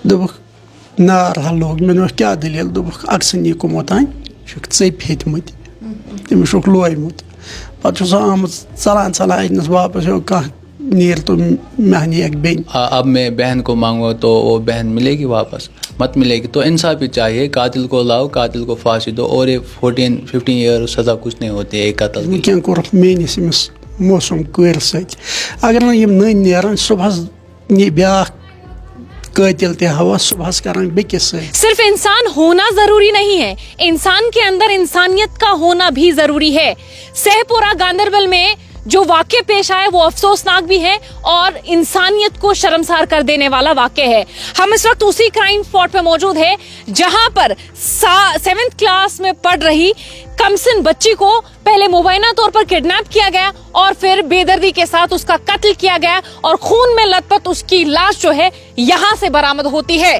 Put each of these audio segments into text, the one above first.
دوٚپُکھ نار ہا لوگ مےٚ دوٚپُکھ کیٛاہ دٔلیٖل دوٚپُکھ اَکسٕنی کُمُتانۍ چھُکھ ژٔپۍ ہیٚتۍمٕتۍ تٔمِس چھُکھ لویمُت پَتہٕ چھُ سُہ آمُت ژلان ژلان اَتنَس واپس کانٛہہ نیرِ تو مہنی ایک بہن. اب میں بہن کو مانگوں تو وہ بہن ملے گی واپس؟ مت ملے گی. تو انصافی چاہیے, قاتل کو لاؤ, قاتل کو پھانسی دو, اور یہ 14-15 ایئر سزا کچھ نہیں ہوتی ہے قتل کی. وٕنکٮ۪ن کوٚرُکھ میٲنِس أمِس موسم کورِ سۭتۍ اگر نہٕ یِم نٔنۍ نیرن صُبحس یہِ بیٛاکھ قٲتِل تہِ ہوا صُبحس کران بیٚکِس سۭتۍ. صرف انسان ہونا ضروری نہیں ہے, انسان کے اندر انسانیت کا ہونا بھی ضروری ہے. سہ پورہ گاندربل میں جو واقع پیش آئے وہ افسوسناک بھی ہے اور انسانیت کو شرمسار کر دینے والا واقع ہے. ہم اس وقت اسی کرائم اسپاٹ پہ موجود ہے جہاں پر 7th کلاس میں پڑھ رہی کمسن بچی کو پہلے مبینہ طور پر کڈنیپ کیا گیا اور پھر بے دردی کے ساتھ اس کا قتل کیا گیا اور خون میں لت پت اس کی لاش جو ہے یہاں سے برآمد ہوتی ہے.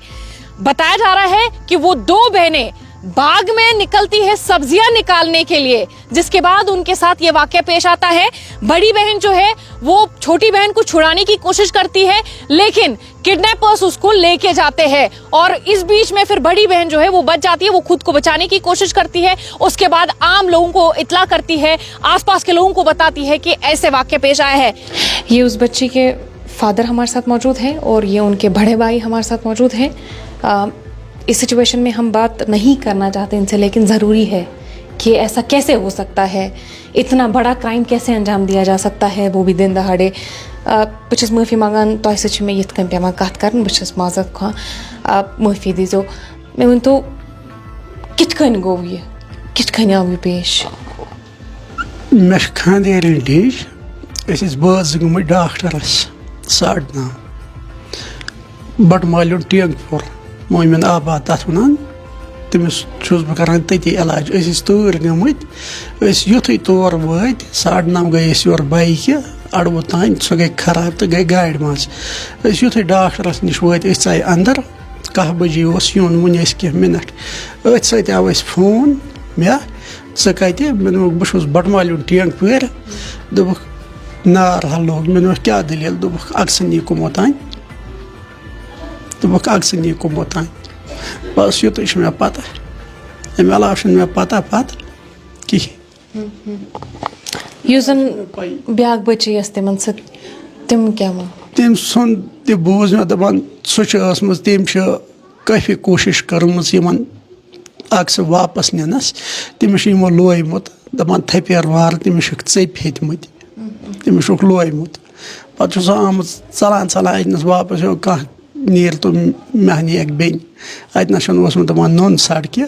بتایا جا رہا ہے کہ وہ 2 بہنیں باغ میں نکلتی ہے سبزیاں نکالنے کے لیے, جس کے بعد ان کے ساتھ یہ واقعہ پیش آتا ہے. بڑی بہن جو ہے وہ چھوٹی بہن کو چھڑانے کی کوشش کرتی ہے لیکن کڈنیپرز اس کو لے کے جاتے ہیں اور اس بیچ میں پھر بڑی بہن جو ہے وہ بچ جاتی ہے. وہ خود کو بچانے کی کوشش کرتی ہے, اس کے بعد عام لوگوں کو اطلاع کرتی ہے, آس پاس کے لوگوں کو بتاتی ہے کہ ایسے واقعہ پیش آیا ہے. یہ اس بچی کے فادر ہمارے ساتھ موجود ہیں اور یہ ان کے بڑے بھائی ہمارے ساتھ موجود ہیں. اس سچویشن میں ہم بات نہیں کرنا چاہتے ان سے, لیکن ضروری ہے کہ ایسا کیسے ہو سکتا ہے, اتنا بڑا کرائم کیسے انجام دیا جا سکتا ہے, وہ بھی دن دہاڑے. بہٕ چھَس معٲفی منٛگان تۄہہِ سۭتۍ چھِ مےٚ یِتھ کٔنۍ پٮ۪وان کَتھ کَرٕنۍ, بہٕ چھَس معذرت خواہ, معٲفی دیٖزیو. مےٚ ؤنۍتو کِتھ کٔنۍ گوٚو یہِ, کِتھ کٔنۍ آو یہِ پیش؟ مےٚ چھِ خانٛدارٮ۪ن ڈیج, أسۍ ٲسۍ بٲژ گٔمٕتۍ ڈاکٹرس 9:30 بٹہٕ ٹینٛگ پوٗر مومِن آباد تَتھ وَنان, تٔمِس چھُس بہٕ کران تٔتی علاج. أسۍ ٲسۍ توٗرۍ گٔمٕتۍ, أسۍ یُتھُے تور وٲتۍ 9:30 گٔے أسۍ یورٕ بایکہِ اَڑوُ تانۍ, سۄ گٔے خراب تہٕ گٔے گاڑِ منٛز. أسۍ یُتھُے ڈاکٹرس نِش وٲتۍ أسۍ ژاے اندر, 1 بجے اوس یُن, وُنہِ ٲسۍ کینٛہہ مِنٹ. أتھۍ سۭتۍ آو اَسہِ فون مےٚ, ژٕ کَتہِ؟ مےٚ دوٚپُکھ بہٕ چھُس بٹہٕ ٹینٛگ پورِ. دوٚپُکھ نار ہا لوگ. مےٚ دوٚپُکھ کیٛاہ دٔلیٖل؟ دوٚپُکھ اَکسٕنی کُمُتانۍ. دوٚپُکھ اَکسٕنی کُمُتانۍ. بس یُتُے چھُ مےٚ پتہ, اَمہِ علاوٕ چھُنہٕ مےٚ پتہ کِہیٖنۍ. یُس زن بیٛاکھ بچی ٲس تِمن سۭتۍ, تِم کیٛاہ ووٚن؟ تٔمۍ سُنٛد تہِ بوٗز مےٚ دَپان سۄ چھِ ٲسمٕژ, تٔمۍ چھِ کٲفی کوٗشِش کٔرمٕژ یِمن اکھ واپس نِنس. تٔمِس چھُ یِمو لویمُت, دَپان تھپیر وارٕ, تٔمِس چھُکھ ژٔپۍ ہیٚتۍمٕتۍ, تٔمِس چھُکھ لویمُت. پتہٕ چھُ سُہ آمُت ژلان ژلان اَتنَس واپس کانٛہہ نیرِ تو مہنی ایک بہن. اَتنَس چھُنہٕ اوسمُت دَپان نوٚن سڑکہِ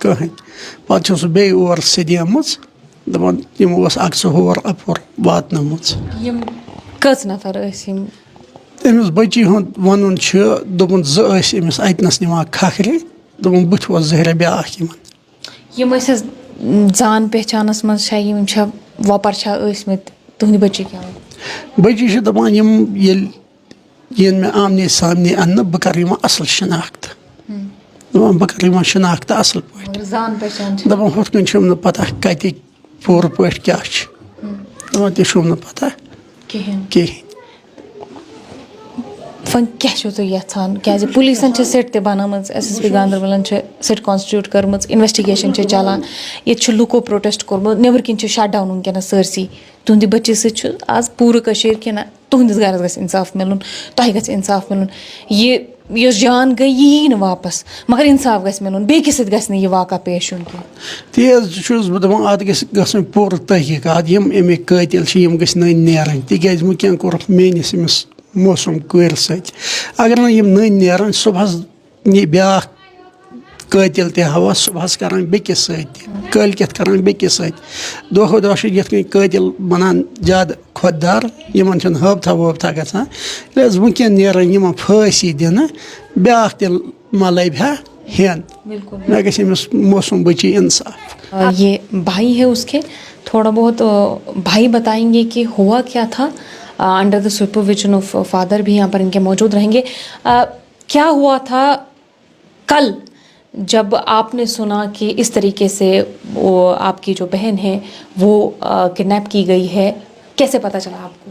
کٕہٕنۍ. پتہٕ چھُ سُہ بیٚیہِ اورٕ سیٚدیمٕژ, دَپان یِمو اوس اکھ ہور اَپور واتنٲومٕژ. یِم کٔژ نفر ٲسۍ یِم؟ أمِس بٔچی ہُنٛد وَنُن چھُ دوٚپُن 2 ٲسۍ أمِس اَتنَس نِوان کھکھرِ, دوٚپُن بٕتھِ اوس زٔہریا بیٛاکھ یِوان. یِم ٲسۍ حظ زان پہچانس منٛز چھا یِم چھا وۄپر چھا ٲسۍمٕتۍ؟ تُہنٛدِ بچی کیٛاہ ووٚن؟ بٔچی چھِ دَپان یِم ییٚلہِ یِن مےٚ آمنے سامنے اَننہٕ بہٕ کَرٕ یِمن اَصٕل شِناختہٕ. دَپان بہٕ کَرٕ یِمن شِناختہٕ اَصٕل پٲٹھۍ. زان پہچان چھِ دَپان ہُتھ کٔنۍ چھُم نہٕ پتہ کَتِکۍ پوٗرٕ پٲٹھۍ کیٛاہ چھِ. دَپان تہِ چھُم نہٕ پتہ کِہیٖنۍ. وۄنۍ کیٛاہ چھِو تُہۍ یژھان؟ کیٛازِ پُلیٖسن چھِ سِٹ تہِ بنٲومٕژ, SSP گاندربلن چھِ سِٹ کانسٹِٹیوٗٹ کٔرمٕژ, اِنویسٹِگیشن چھِ چلان, ییٚتہِ چھُ لُکو پروٹیسٹ کوٚرمُت, نیٚبرٕ کِنۍ چھُ شٹ ڈاوُن وٕنکیٚنس سٲرسٕے. تُہنٛدِ بچی سۭتۍ چھُ آز پوٗرٕ کٔشیٖر کہِ نہ تُہنٛدِس گرس گژھِ اِنصاف مِلُن, تۄہہِ گژھِ اِنصاف مِلُن. یہِ یۄس جان گٔے یہِ یی نہٕ واپس, مگر اِنصاف گژھِ مِلُن, بیٚکِس سۭتۍ گژھِ نہٕ یہِ واقعہ پیش یُن کینٛہہ. تی حظ چھُس بہٕ دَپان اَتھ گژھِ گژھٕنۍ پوٗرٕ تحقیٖقات, یِم اَمِکۍ قٲتِل چھِ یِم گٔژھۍ نٔنۍ نیرٕنۍ, تِکیٛازِ وٕنکٮ۪ن کوٚرُکھ میٲنِس أمِس موسم کورِ سۭتۍ. اگر نہٕ یِم نٔنۍ نیرن صُبحس یہِ بیٛاکھ قٲتِل تہِ ہوا صُبحس کران بیٚکِس سۭتۍ تہِ, کٲلکٮ۪تھ کران بیٚکِس سۭتۍ. دۄہ کھۄتہٕ دۄہ چھِ یِتھ کٔنۍ قٲتِل بنان زیادٕ خۄددار, یِمن چھُنہٕ ہٲبتھا وٲبتھا گژھان. ییٚلہِ حظ وٕنکٮ۪ن نیرن یِمن پھٲنسی دِنہٕ, بیٛاکھ تہِ ما لبہِ ہا ہٮ۪ن. مےٚ گژھِ أمِس موسم بچی انصاف. یہ بھائی ہے اس کے, تھوڑا بہت بھائی بتائیں گے کہ ہوا کیا تھا. Under the supervision of father بھی یہاں پر ان کے موجود رہیں گے. کیا ہوا تھا کل جب آپ نے سنا کہ اس طریقے سے وہ آپ کی جو بہن ہے وہ کڈنیپ کی گئی ہے, کیسے پتہ چلا آپ کو؟